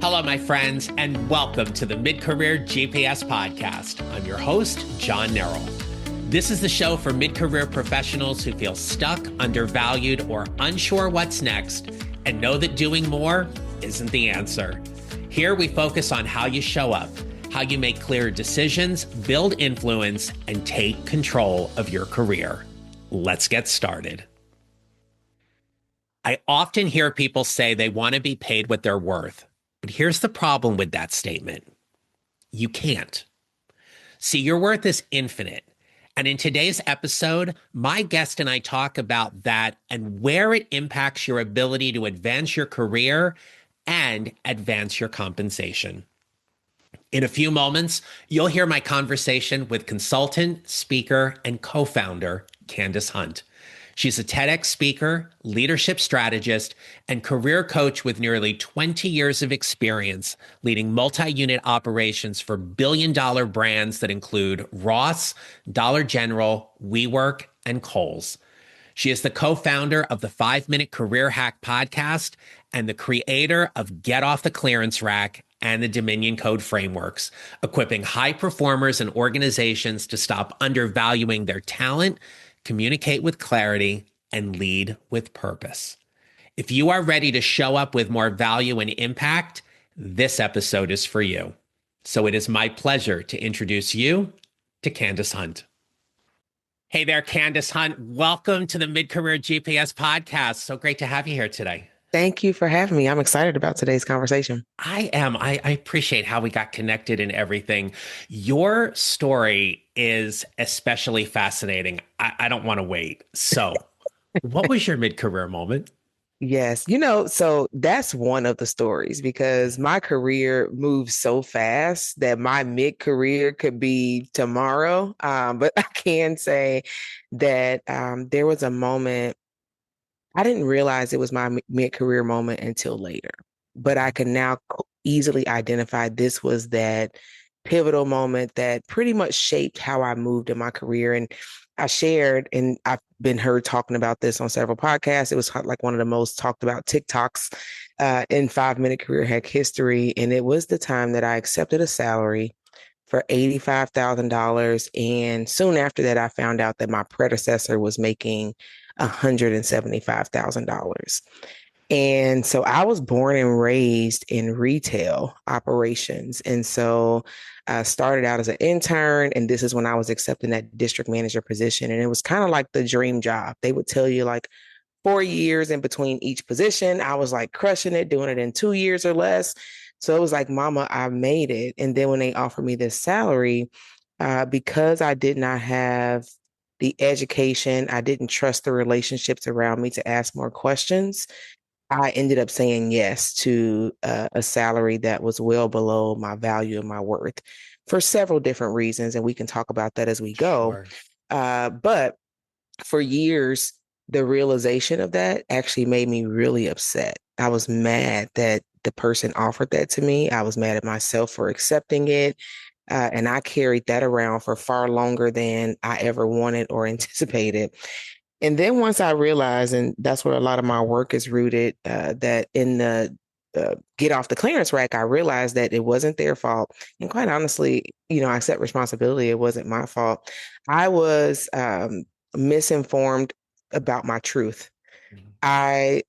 Hello, my friends, and welcome to the Mid-Career GPS podcast. I'm your host, John Nerrell. This is the show for mid-career professionals who feel stuck, undervalued, or unsure what's next, and know that doing more isn't the answer. Here we focus on how you show up, how you make clear decisions, build influence, and take control of your career. Let's get started. I often hear people say they want to be paid what they're worth. But here's the problem with that statement. You can't. See, your worth is infinite. And in today's episode, my guest and I talk about that and where it impacts your ability to advance your career and advance your compensation. In a few moments, you'll hear my conversation with consultant, speaker, and co-founder, Candyce Hunt. She's a TEDx speaker, leadership strategist, and career coach with nearly 20 years of experience leading multi-unit operations for billion-dollar brands that include Ross, Dollar General, WeWork, and Kohl's. She is the co-founder of the 5-Minute Career Hack podcast and the creator of Get Off the Clearance Rack and the Dominion Code frameworks, equipping high performers and organizations to stop undervaluing their talent, communicate with clarity, and lead with purpose. If you are ready to show up with more value and impact, this episode is for you. So it is my pleasure to introduce you to Candyce Hunt. Hey there, Candyce Hunt. Welcome to the Mid-Career GPS podcast. So great to have you here today. Thank you for having me. I'm excited about today's conversation. I am. I appreciate how we got connected and everything. Your story is especially fascinating. I don't want to wait. So what was your mid-career moment? Yes. So that's one of the stories because my career moves so fast that my mid-career could be tomorrow. But I can say that there was a moment. I didn't realize it was my mid-career moment until later, but I can now easily identify this was that pivotal moment that pretty much shaped how I moved in my career. And I shared, and I've been heard talking about this on several podcasts. It was like one of the most talked about TikToks in 5-Minute Career Hack history. And it was the time that I accepted a salary for $85,000. And soon after that, I found out that my predecessor was making $175,000. And so I was born and raised in retail operations. And so I started out as an intern, and this is when I was accepting that district manager position. And it was kind of like the dream job. They would tell you like 4 years in between each position. I was like crushing it, doing it in 2 years or less. So it was like, mama, I made it. And then when they offered me this salary, because I did not have the education, I didn't trust the relationships around me to ask more questions, I ended up saying yes to a salary that was well below my value and my worth for several different reasons. And we can talk about that as we go. Sure. But for years, the realization of that actually made me really upset. I was mad that the person offered that to me. I was mad at myself for accepting it. And I carried that around for far longer than I ever wanted or anticipated. And then once I realized, and that's where a lot of my work is rooted, that in the Get Off the Clearance Rack, I realized that it wasn't their fault. And quite honestly, I accept responsibility. It wasn't my fault. I was misinformed about my truth. I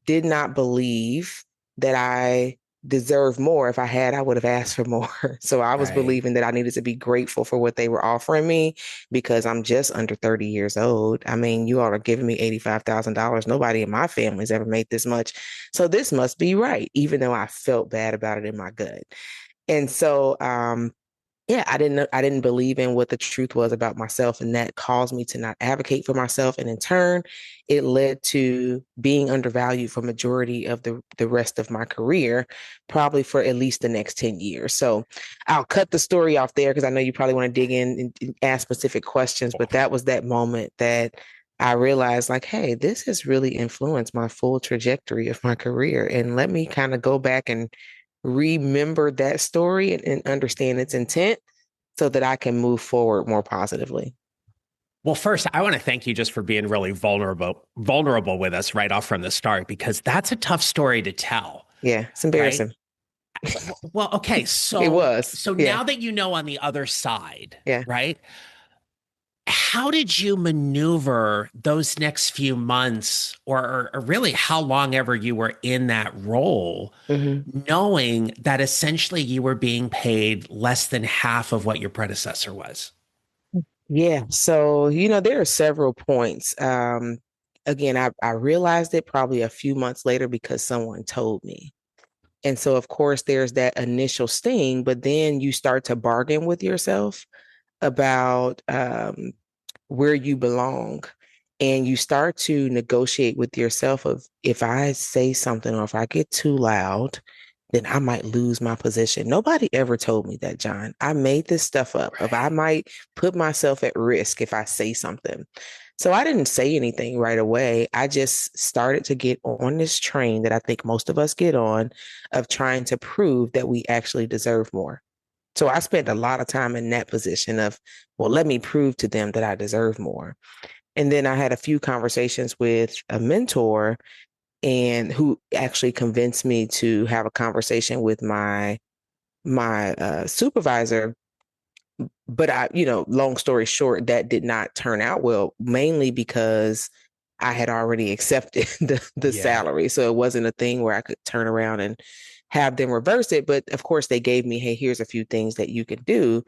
did not believe that I deserved more. If I had, I would have asked for more. So I was believing that I needed to be grateful for what they were offering me because I'm just under 30 years old. I mean, you all are giving me $85,000. Nobody in my family has ever made this much. So this must be right, even though I felt bad about it in my gut. And so, I didn't believe in what the truth was about myself, and that caused me to not advocate for myself. And in turn, it led to being undervalued for majority of the rest of my career, probably for at least the next 10 years. So I'll cut the story off there because I know you probably want to dig in and ask specific questions, but that was that moment that I realized like, hey, this has really influenced my full trajectory of my career. And let me kind of go back and remember that story and understand its intent so that I can move forward more positively. Well, first, I want to thank you just for being really vulnerable with us right off from the start, because that's a tough story to tell. Yeah, it's embarrassing. Right? Well, okay, It so was. so Yeah. now that you know on the other side, Yeah. right? How did you maneuver those next few months, or really how long ever you were in that role, Hmm. knowing that essentially you were being paid less than half of what your predecessor was? Yeah. So, there are several points. Again, I realized it probably a few months later because someone told me. And so, of course, there's that initial sting, but then you start to bargain with yourself about where you belong. And you start to negotiate with yourself of if I say something or if I get too loud, then I might lose my position. Nobody ever told me that, John. I made this stuff up of I Right. might put myself at risk if I say something. So I didn't say anything right away. I just started to get on this train that I think most of us get on of trying to prove that we actually deserve more. So I spent a lot of time in that position of, well, let me prove to them that I deserve more. And then I had a few conversations with a mentor and who actually convinced me to have a conversation with my supervisor. But long story short, that did not turn out well, mainly because I had already accepted the Yeah. salary. So it wasn't a thing where I could turn around and have them reverse it. But of course, they gave me, hey, here's a few things that you can do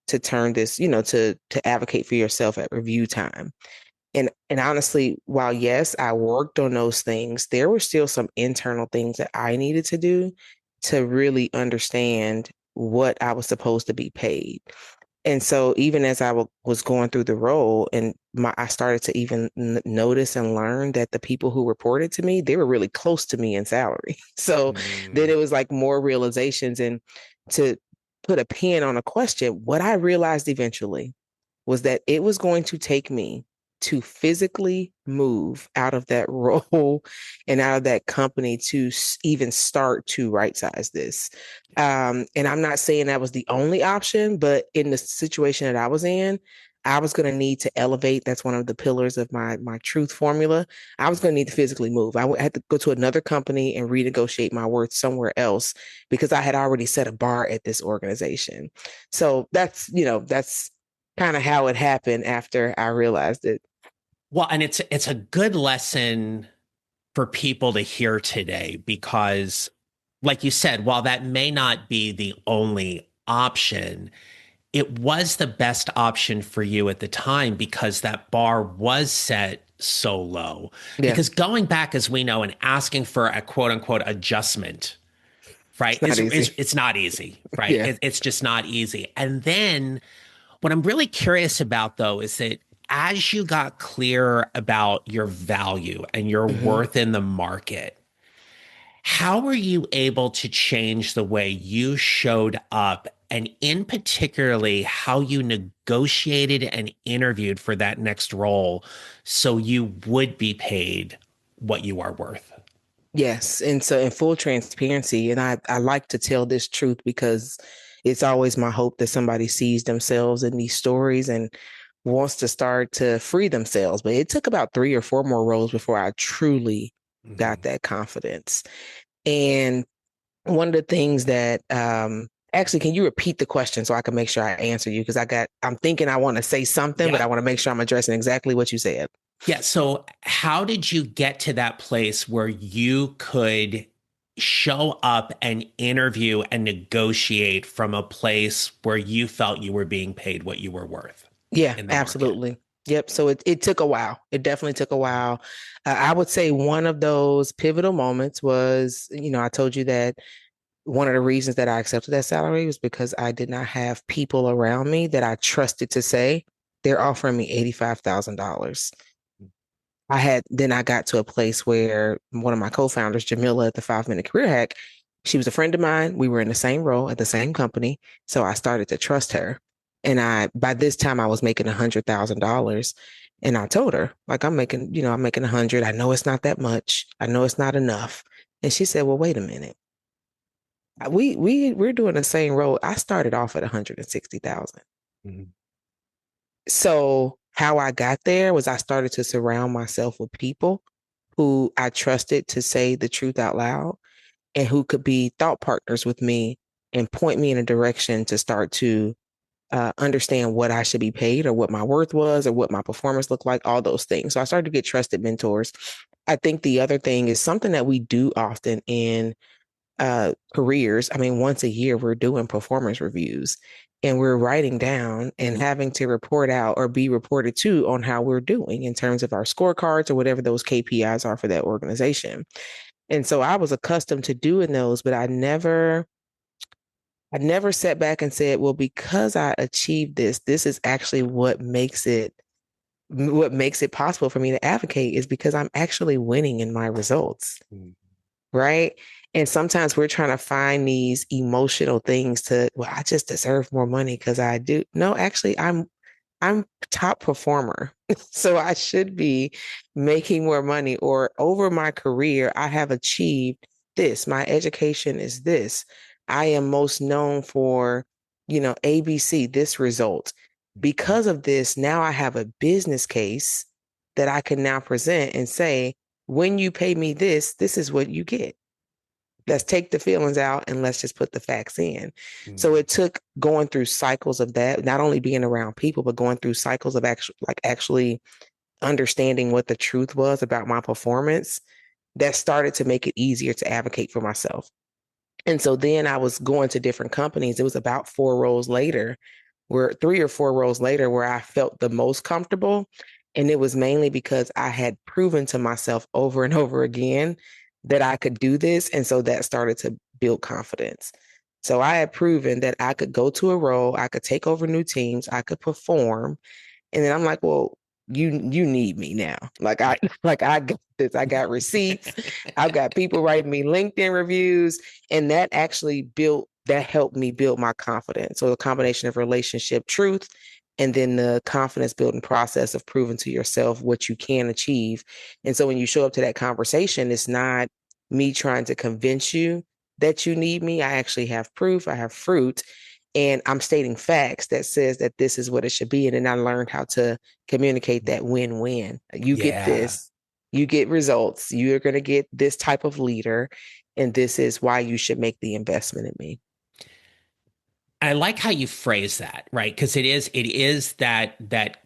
to turn this, to advocate for yourself at review time. And honestly, while yes, I worked on those things, there were still some internal things that I needed to do to really understand what I was supposed to be paid. And so even as was going through the role and I started to even notice and learn that the people who reported to me, they were really close to me in salary. So then Mm. it was like more realizations and to put a pin on a question, what I realized eventually was that it was going to take me to physically move out of that role and out of that company to even start to right size this. And I'm not saying that was the only option, but in the situation that I was in, I was going to need to elevate. That's one of the pillars of my truth formula. I was going to need to physically move. Had to go to another company and renegotiate my worth somewhere else because I had already set a bar at this organization. So that's kind of how it happened after I realized it. Well, and it's a good lesson for people to hear today because, like you said, while that may not be the only option, it was the best option for you at the time because that bar was set so low. Yeah, Because going back, as we know, and asking for a quote unquote adjustment, right, it's not easy. it's not easy, right? Yeah. It's just not easy. And then what I'm really curious about, though, is that as you got clear about your value and your Hmm. worth in the market, how were you able to change the way you showed up and in particularly how you negotiated and interviewed for that next role so you would be paid what you are worth? Yes. And so in full transparency, and I like to tell this truth because it's always my hope that somebody sees themselves in these stories and wants to start to free themselves. But it took about 3 or 4 more roles before I truly got Mhm. that confidence. And one of the things that actually, can you repeat the question so I can make sure I answer you? Because I'm thinking I want to say something, but Yeah. I want to make sure I'm addressing exactly what you said. Yeah. So, how did you get to that place where you could show up and interview and negotiate from a place where you felt you were being paid what you were worth Yeah, in the market? absolutely. Yep. So it took a while. It definitely took a while. I would say one of those pivotal moments was, I told you that one of the reasons that I accepted that salary was because I did not have people around me that I trusted to say, they're offering me $85,000. Then I got to a place where one of my co-founders, Jamila at the 5 Minute Career Hack, she was a friend of mine. We were in the same role at the same company. So I started to trust her. And by this time I was making $100,000. And I told her, like, I'm making 100. I know it's not that much. I know it's not enough. And she said, well, wait a minute. We're doing the same role. I started off at 160,000. Mhm. So how I got there was I started to surround myself with people who I trusted to say the truth out loud. and who could be thought partners with me and point me in a direction to start to understand what I should be paid or what my worth was or what my performance looked like, all those things. So I started to get trusted mentors. I think the other thing is something that we do often in careers. I mean, once a year, we're doing performance reviews and we're writing down and having to report out or be reported to on how we're doing in terms of our scorecards or whatever those KPIs are for that organization. And so I was accustomed to doing those, but I never sat back and said, well, because I achieved this, this is actually what makes it possible for me to advocate is because I'm actually winning in my results. Mm. Right. And sometimes we're trying to find these emotional things to, well, I just deserve more money because I do. No, actually, I'm top performer. So I should be making more money or over my career, I have achieved this. My education is this. I am most known for, ABC, this result. Because of this, now I have a business case that I can now present and say, when you pay me this, this is what you get. Let's take the feelings out and let's just put the facts in. So Mm. it took going through cycles of that, not only being around people, but going through cycles of actually understanding what the truth was about my performance that started to make it easier to advocate for myself. And so then I was going to different companies. It was about 4 roles later, where 3 or 4 roles later, where I felt the most comfortable. And it was mainly because I had proven to myself over and over again that I could do this. And so that started to build confidence. So I had proven that I could go to a role, I could take over new teams, I could perform, and then I'm like, well, you need me now. Like I like I got this. I got receipts. I've got people writing me LinkedIn reviews. And that helped me build my confidence. So the combination of relationship truth and then the confidence building process of proving to yourself what you can achieve. And so when you show up to that conversation, it's not me trying to convince you that you need me. I actually have proof, I have fruit, and I'm stating facts that says that this is what it should be. And then I learned how to communicate that win-win. You get Yeah. this, you get results, you're going to get this type of leader, and this is why you should make the investment in me. I like how you phrase that, right? Because it is that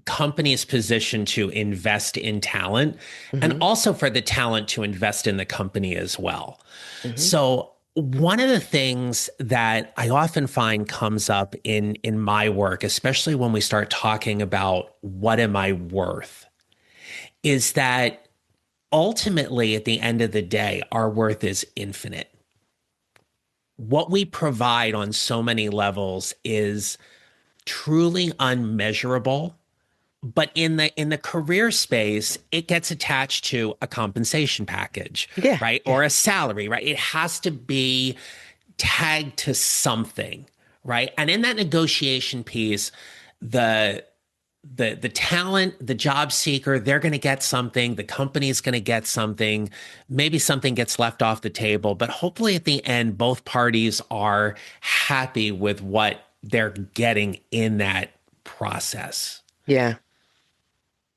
company's position to invest in talent and Mm-hmm. also for the talent to invest in the company as well. Mm-hmm. So one of the things that I often find comes up in my work, especially when we start talking about what am I worth, is that ultimately at the end of the day, our worth is infinite. What we provide on so many levels is truly unmeasurable. But in the career space, it gets attached to a compensation package, Yeah. right? Yeah. Or a salary, right? It has to be tagged to something, right? And in that negotiation piece, the the talent, the job seeker, they're going to get something, the company is going to get something, maybe something gets left off the table, but hopefully at the end both parties are happy with what they're getting in that process. Yeah.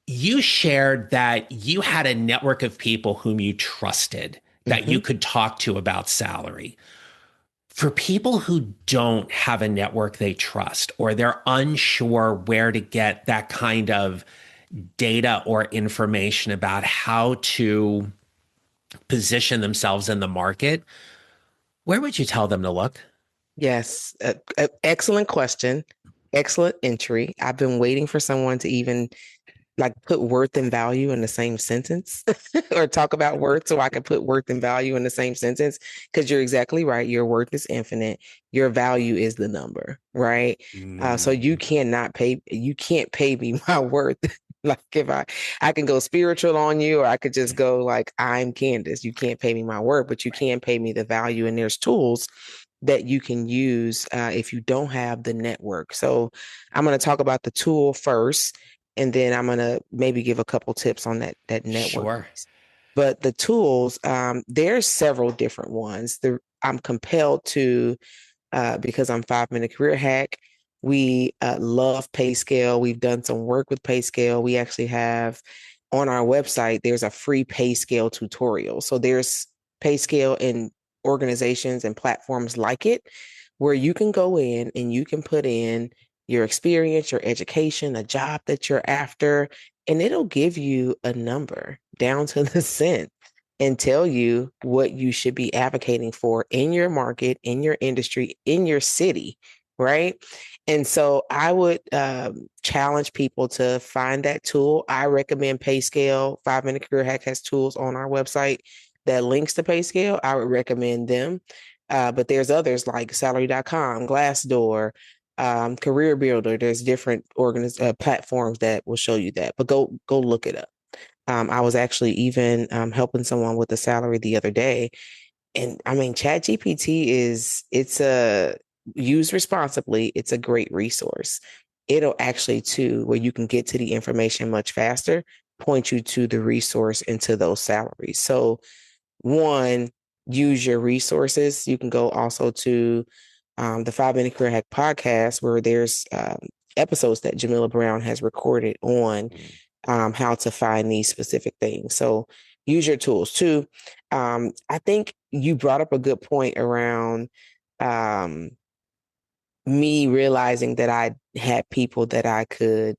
You shared that you had a network of people whom you trusted that Mm-hmm. you could talk to about salary. For people who don't have a network they trust, or they're unsure where to get that kind of data or information about how to position themselves in the market, where would you tell them to look? Yes. Excellent question. Excellent entry. I've been waiting for someone to even like put worth and value in the same sentence or talk about worth so I can put worth and value in the same sentence. Because you're exactly right. Your worth is infinite. Your value is the number, right? So Mm. you can't pay me my worth. Like if I can go spiritual on you, or I could just go like, I'm Candyce. You can't pay me my worth, but you can pay me the value. And there's tools that you can use if you don't have the network. So I'm going to talk about the tool first, and then I'm gonna maybe give a couple tips on that network Sure. piece. But the tools, there's several different ones. I'm compelled to because I'm 5 Minute Career Hack. We love PayScale. We've done some work with PayScale. We actually have on our website, there's a free PayScale tutorial. So there's PayScale and organizations and platforms like it, where you can go in and you can put in your experience, your education, a job that you're after, and it'll give you a number down to the cent and tell you what you should be advocating for in your market, in your industry, in your city, right? And so I would challenge people to find that tool. I recommend PayScale. 5 Minute Career Hack has tools on our website that links to PayScale. I would recommend them. But there's others like salary.com, Glassdoor, Career Builder. There's different platforms that will show you that. But go look it up. I was actually even helping someone with a salary the other day. And I mean, ChatGPT it's a used responsibly, it's a great resource. It'll actually too, where you can get to the information much faster, point you to the resource into those salaries. So one, use your resources. You can go also to the 5 Minute Career Hack podcast, where there's episodes that Jamila Brown has recorded on how to find these specific things. So use your tools too. I think you brought up a good point around me realizing that I had people that I could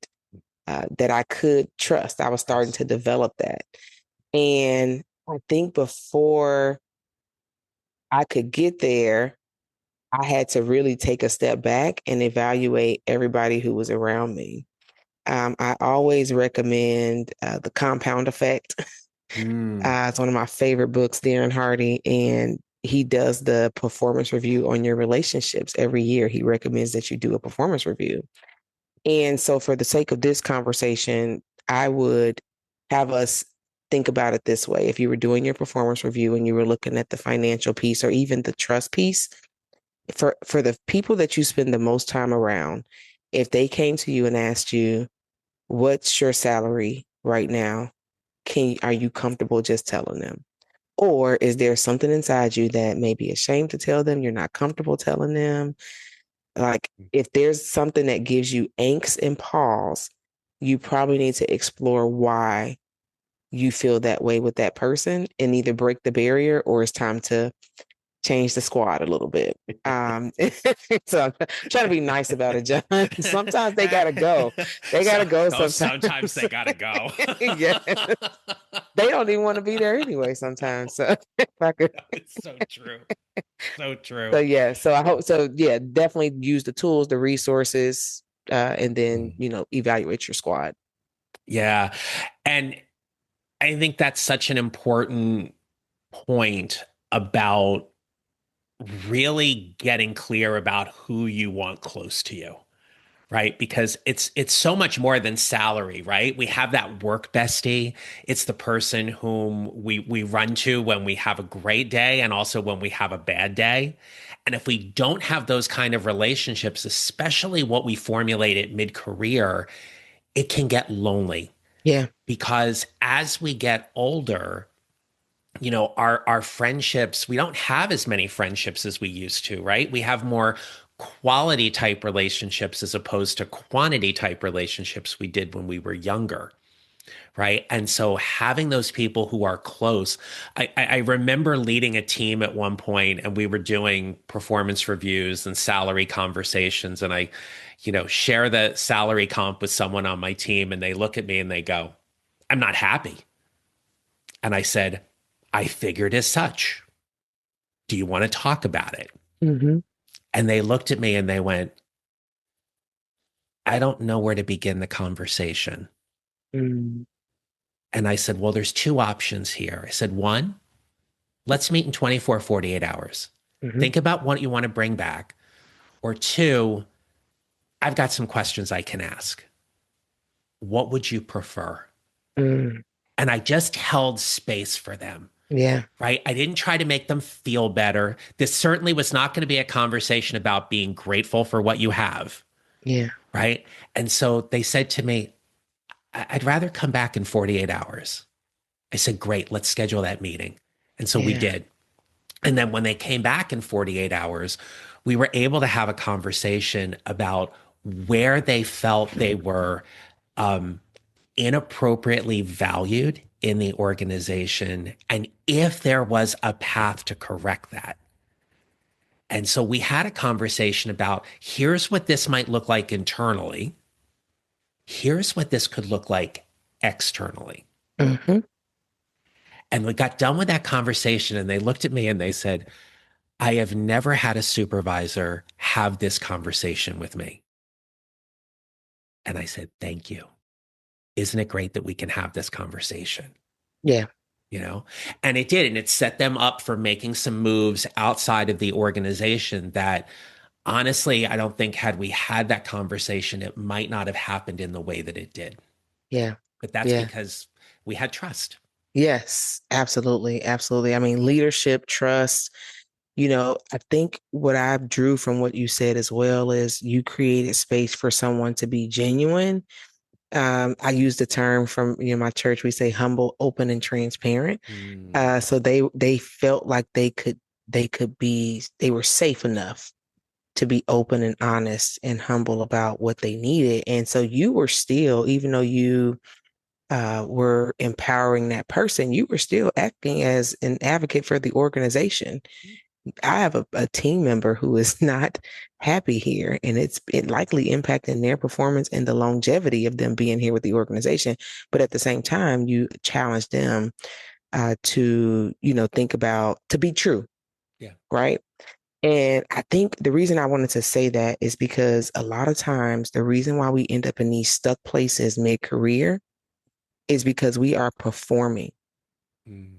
trust. I was starting to develop that. And I think before I could get there, I had to really take a step back and evaluate everybody who was around me. I always recommend The Compound Effect. It's one of my favorite books, Darren Hardy, and he does the performance review on your relationships every year. He recommends that you do a performance review. And so, for the sake of this conversation, I would have us think about it this way. If you were doing your performance review and you were looking at the financial piece or even the trust piece, for the people that you spend the most time around, if they came to you and asked you, what's your salary right now? Are you comfortable just telling them? Or is there something inside you that may be ashamed to tell them, you're not comfortable telling them? Like, if there's something that gives you angst and pause, you probably need to explore why you feel that way with that person and either break the barrier or it's time to change the squad a little bit. So I'm trying to be nice about it, John. Sometimes they gotta go. They gotta go Sometimes sometimes. they gotta go. Yeah. They don't even want to be there anyway sometimes. So if I could. It's so true. So So true. yeah, so I hope so. Yeah, definitely use the tools, the resources, and then evaluate your squad. Yeah. And I think that's such an important point about really getting clear about who you want close to you, right? Because it's so much more than salary, right? We have that work bestie. It's the person whom we run to when we have a great day and also when we have a bad day. And if we don't have those kind of relationships, especially what we formulate at mid-career, it can get lonely Yeah, because as we get older, our friendships, we don't have as many friendships as we used to, right? We have more quality type relationships as opposed to quantity type relationships we did when we were younger, right? And so having those people who are close, I remember leading a team at one point and we were doing performance reviews and salary conversations. And I, share the salary comp with someone on my team and they look at me and they go, I'm not happy. And I said, I figured as such. Do you want to talk about it? hmm And they looked at me and they went, I don't know where to begin the conversation. mm And I said, well, there's two options here. I said, one, let's meet in 24, 48 hours. hmm Think about what you want to bring back. Or two, I've got some questions I can ask. What would you prefer? mm And I just held space for them. Yeah, Right? I didn't try to make them feel better. This certainly was not going to be a conversation about being grateful for what you have. yeah, Right? And so they said to me, I'd rather come back in 48 hours. I said, great, let's schedule that meeting. And so we yeah, did. And then when they came back in 48 hours, we were able to have a conversation about where they felt they were inappropriately valued in the organization and if there was a path to correct that. And so we had a conversation about here's what this might look like internally. Here's what this could look like externally. Mm-hmm. And we got done with that conversation and they looked at me and they said, I have never had a supervisor have this conversation with me. And I said, thank you. Isn't it great that we can have this conversation? Yeah. You know, and it did. And it set them up for making some moves outside of the organization that honestly, I don't think had we had that conversation, it might not have happened in the way that it did. Yeah. But that's Yeah. because we had trust. Yes, absolutely. Absolutely. I mean, leadership, trust, I think what I drew from what you said as well is you created space for someone to be genuine. I use the term from, my church, we say humble, open, and transparent. Mm, So they felt like they were safe enough to be open and honest and humble about what they needed. And so you were still, even though you were empowering that person, you were still acting as an advocate for the organization. I have a team member who is not happy here, and it likely impacting their performance and the longevity of them being here with the organization. But at the same time, you challenge them to, think about to be true, yeah. right? And I think the reason I wanted to say that is because a lot of times the reason why we end up in these stuck places mid-career is because we are performing. Mm,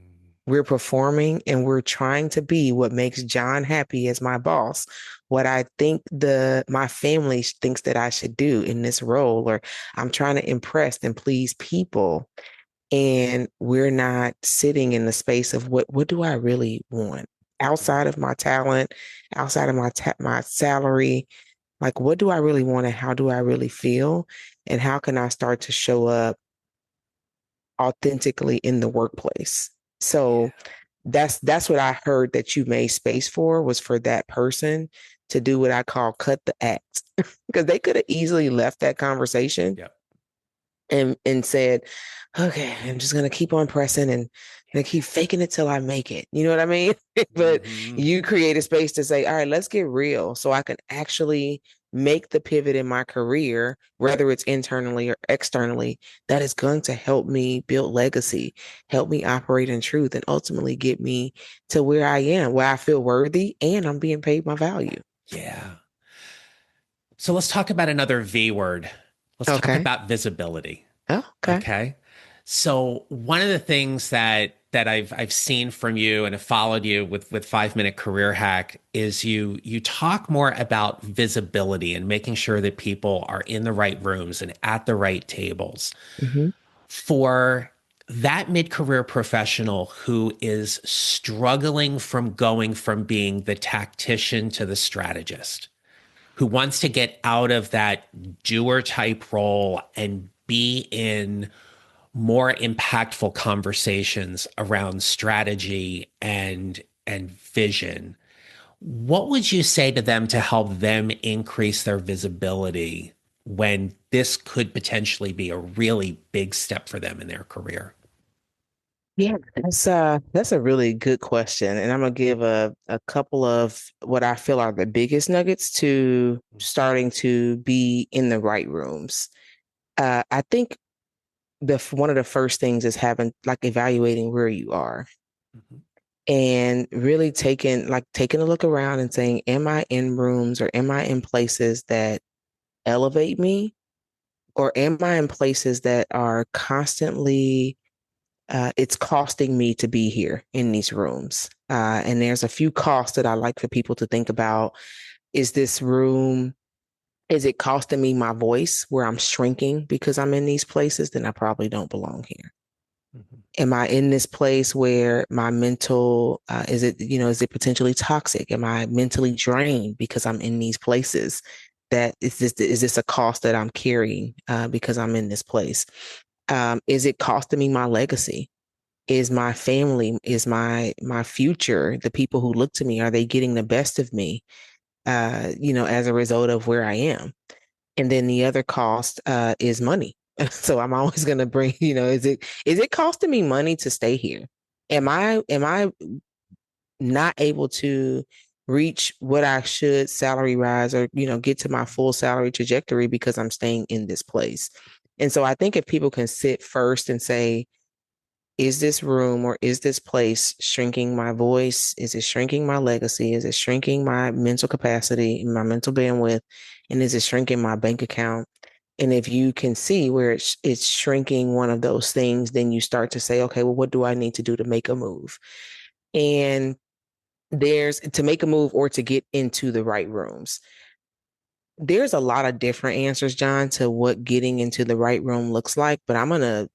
We're performing and we're trying to be what makes John happy as my boss, what I think my family thinks that I should do in this role, or I'm trying to impress and please people. And we're not sitting in the space of what do I really want outside mm, of my talent, outside of my salary. Like, what do I really want and how do I really feel? And how can I start to show up authentically in the workplace? So yeah. that's what I heard that you made space for, was for that person to do what I call cut the act. Because they could have easily left that conversation Yep. and said, okay, I'm just gonna keep on pressing and gonna keep faking it till I make it. You know what I mean? But Hmm. you create a space to say, all right, let's get real so I can actually make the pivot in my career, whether it's internally or externally, that is going to help me build legacy, help me operate in truth, and ultimately get me to where I am, where I feel worthy and I'm being paid my value. Yeah. So let's talk about another V word. Let's talk Okay. about visibility. Oh, okay. Okay. So one of the things that I've seen from you and have followed you with 5 Minute Career Hack is you talk more about visibility and making sure that people are in the right rooms and at the right tables. Hmm. For that mid-career professional who is struggling from going from being the tactician to the strategist, who wants to get out of that doer type role and be in more impactful conversations around strategy and vision, what would you say to them to help them increase their visibility when this could potentially be a really big step for them in their career? Yeah, that's a really good question. And I'm gonna give a couple of what I feel are the biggest nuggets to starting to be in the right rooms. I think one of the first things is having like evaluating where you are Mhm. and really taking a look around and saying, am I in rooms or am I in places that elevate me? Or am I in places that are constantly it's costing me to be here in these rooms. And there's a few costs that I like for people to think about. Is this room, is it costing me my voice where I'm shrinking because I'm in these places? Then I probably don't belong here. Mhm. Am I in this place where my mental, is it potentially toxic? Am I mentally drained because I'm in these places? Is this a cost that I'm carrying because I'm in this place? Is it costing me my legacy? Is my family, is my future, the people who look to me, are they getting the best of me as a result of where I am? And then the other cost is money. So I'm always going to bring, is it costing me money to stay here? Am I not able to reach what I should salary rise or, get to my full salary trajectory because I'm staying in this place? And so I think if people can sit first and say, is this room or is this place shrinking my voice? Is it shrinking my legacy? Is it shrinking my mental capacity, my mental bandwidth? And is it shrinking my bank account? And if you can see where it's shrinking one of those things, then you start to say, okay, well, what do I need to do to make a move? And there's to make a move or to get into the right rooms. There's a lot of different answers, John, to what getting into the right room looks like, but I'm going to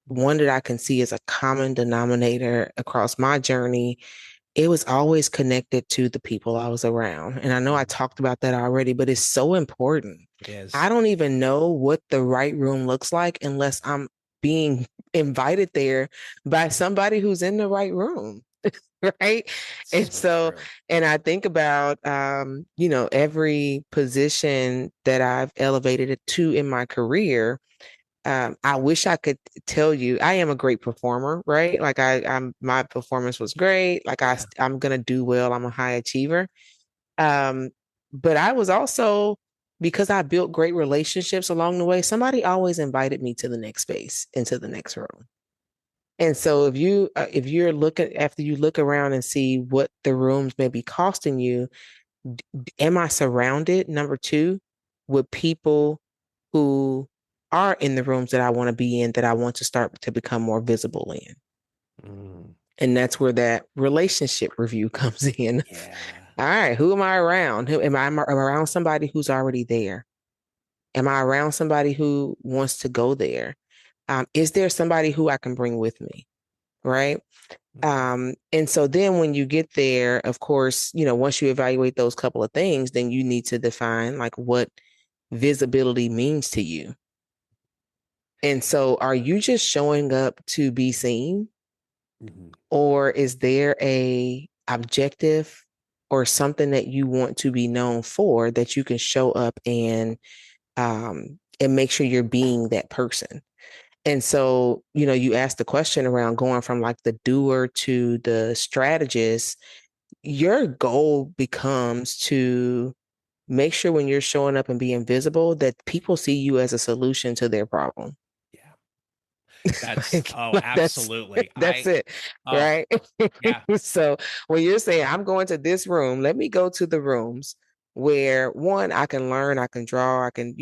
one that I can see as a common denominator across my journey. It was always connected to the people I was around. And I know I talked about that already, but it's so important. It is. I don't even know what the right room looks like unless I'm being invited there by somebody who's in the right room. Right. And So so, true. and I think about, every position that I've elevated it to in my career. I wish I could tell you I am a great performer, right? Like my performance was great. Like Yeah. I'm gonna do well. I'm a high achiever. Um, but I was also because I built great relationships along the way. Somebody always invited me to the next space, into the next room. And so if you're looking after you look around and see what the rooms may be costing you, am I surrounded, number two, with people who are in the rooms that I want to be in, that I want to start to become more visible in? Mm, And that's where that relationship review comes in. yeah. All right, who am I around? Who am I around somebody who's already there? Am I around somebody who wants to go there? Is there somebody who I can bring with me? Right. Mhm. And so then when you get there, of course, once you evaluate those couple of things, then you need to define like what visibility means to you. And so are you just showing up to be seen, Mhm. or is there a objective or something that you want to be known for that you can show up and make sure you're being that person? And so, you asked the question around going from like the doer to the strategist. Your goal becomes to make sure when you're showing up and being visible that people see you as a solution to their problem. Yeah. That's, like, oh, like that's absolutely. that's it, Oh, right? yeah. So when you're saying I'm going to this room, let me go to the rooms where one, I can learn, I can draw, I can,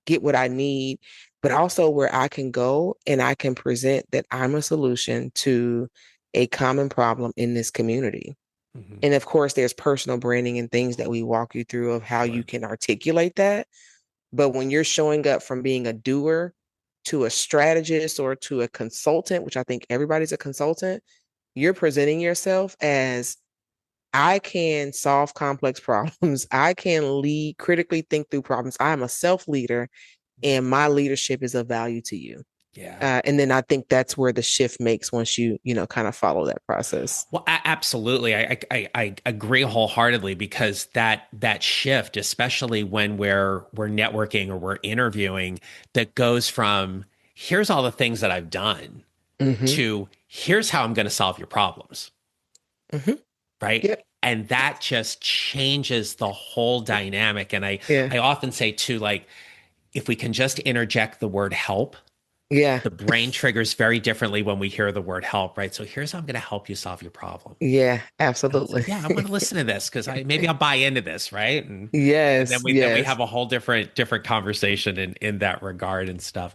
get what I need, but also where I can go and I can present that I'm a solution to a common problem in this community. Mhm. And of course, there's personal branding and things that we walk you through of how you Sure. can articulate that. But when you're showing up from being a doer to a strategist or to a consultant, which I think everybody's a consultant, you're presenting yourself as I can solve complex problems. I can lead, critically think through problems. I am a self leader Mhm. and my leadership is of value to you. Yeah. And then I think that's where the shift makes once you kind of follow that process. Well, absolutely. I agree wholeheartedly because that shift, especially when we're networking or we're interviewing, that goes from here's all the things that I've done Mm-hmm. to here's how I'm going to solve your problems, Mm-hmm. right? Yep. And that just changes the whole dynamic. And Yeah. I often say too, like, if we can just interject the word help, Yeah. the brain triggers very differently when we hear the word help, right? So here's how I'm going to help you solve your problem. Yeah. And it's Absolutely. like, yeah, I'm going to listen to this because I maybe I'll buy into this, right? And Yes. then we Yes. have a whole different conversation in that regard and stuff.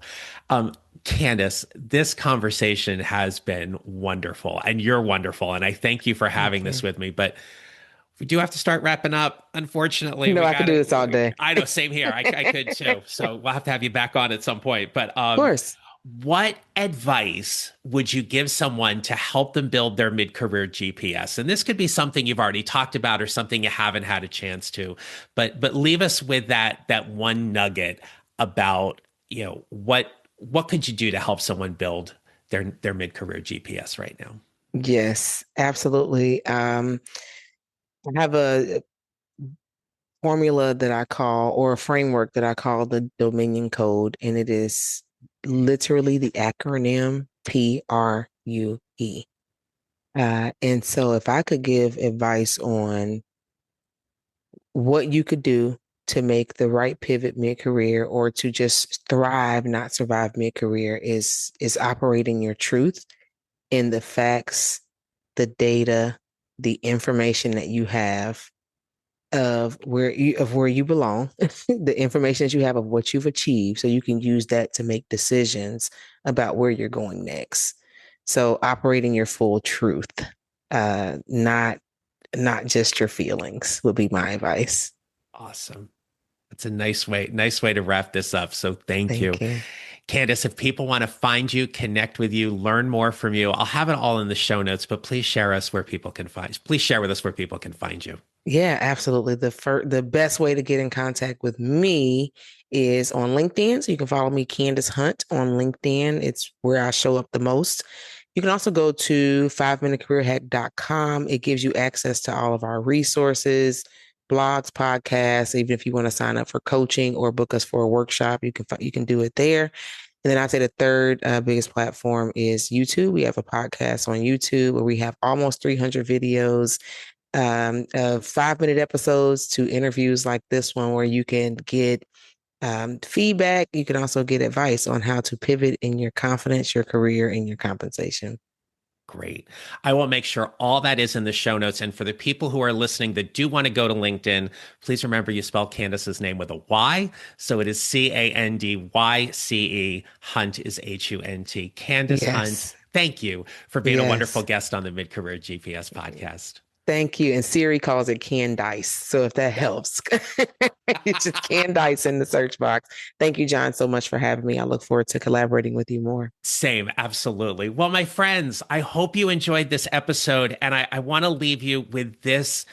Um, Candice, this conversation has been wonderful, and you're wonderful, and I thank you for having Thank this you. with me. But we do have to start wrapping up. Unfortunately, No, we I could got do to. this all day. I know, same here. I could too. So we'll have to have you back on at some point. But Of course. what advice would you give someone to help them build their mid-career GPS? And this could be something you've already talked about or something you haven't had a chance to, but leave us with that one nugget about, what could you do to help someone build their mid-career GPS right now? Yes, absolutely. I have formula that I call, or a framework that I call the Dominion Code, and it is literally the acronym PRUE. And so if I could give advice on what you could do to make the right pivot mid-career or to just thrive, not survive mid-career is operating your truth in the facts, the data, the information that you have of where you belong, the information that you have of what you've achieved, so you can use that to make decisions about where you're going next. So operating your full truth, not just your feelings would be my advice. Awesome. That's a nice way to wrap this up. So thank you. Thank you. Candice, if people want to find you, connect with you, learn more from you, I'll have it all in the show notes, but please share us where people can please share with us where people can find you. Yeah, absolutely. The best way to get in contact with me is on LinkedIn. So you can follow me, Candyce Hunt, on LinkedIn. It's where I show up the most. You can also go to 5minutecareerhack.com. It gives you access to all of our resources, blogs, podcasts. Even if you want to sign up for coaching or book us for a workshop, you can do it there. And then I'd say the third biggest platform is YouTube. We have a podcast on YouTube where we have almost 300 videos of 5-minute episodes to interviews like this one, where you can get feedback. You can also get advice on how to pivot in your confidence, your career, and your compensation. Great. I will make sure all that is in the show notes. And for the people who are listening that do want to go to LinkedIn, please remember you spell Candice's name with a Y. So it is Candyce. Hunt is Hunt. Candice Hunt. Yes. Thank you for being a wonderful Yes. guest on the Mid-Career GPS podcast. Thank you. And Siri calls it Candice. So if that helps, it's just Candice in the search box. Thank you, John, so much for having me. I look forward to collaborating with you more. Same, absolutely. Well, my friends, I hope you enjoyed this episode, and I want to leave you with this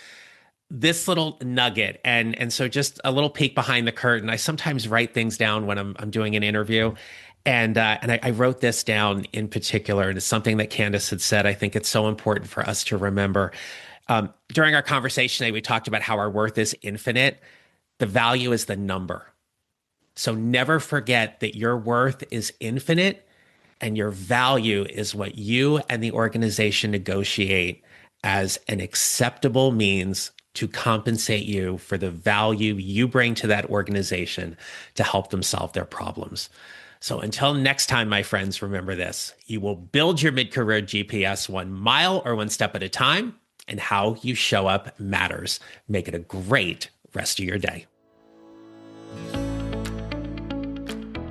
little nugget. And so just a little peek behind the curtain. I sometimes write things down when I'm doing an interview. And I wrote this down in particular, and it's something that Candice had said. I think it's so important for us to remember. During our conversation today, we talked about how our worth is infinite. The value is the number. So never forget that your worth is infinite and your value is what you and the organization negotiate as an acceptable means to compensate you for the value you bring to that organization to help them solve their problems. So until next time, my friends, remember this: you will build your mid-career GPS 1 mile or 1 step at a time, and how you show up matters. Make it a great rest of your day.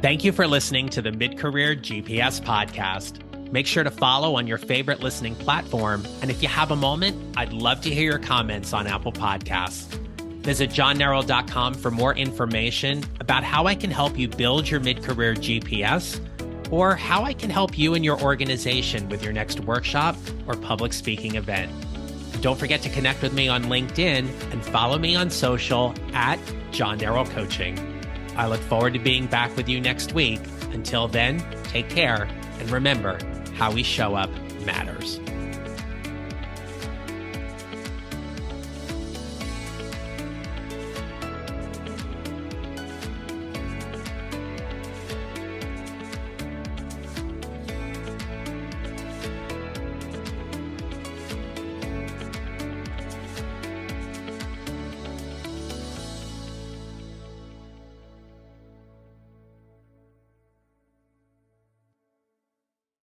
Thank you for listening to the Mid-Career GPS podcast. Make sure to follow on your favorite listening platform. And if you have a moment, I'd love to hear your comments on Apple Podcasts. Visit johnneral.com for more information about how I can help you build your mid-career GPS, or how I can help you and your organization with your next workshop or public speaking event. Don't forget to connect with me on LinkedIn and follow me on social at John Neral Coaching. I look forward to being back with you next week. Until then, take care, and remember, how we show up matters.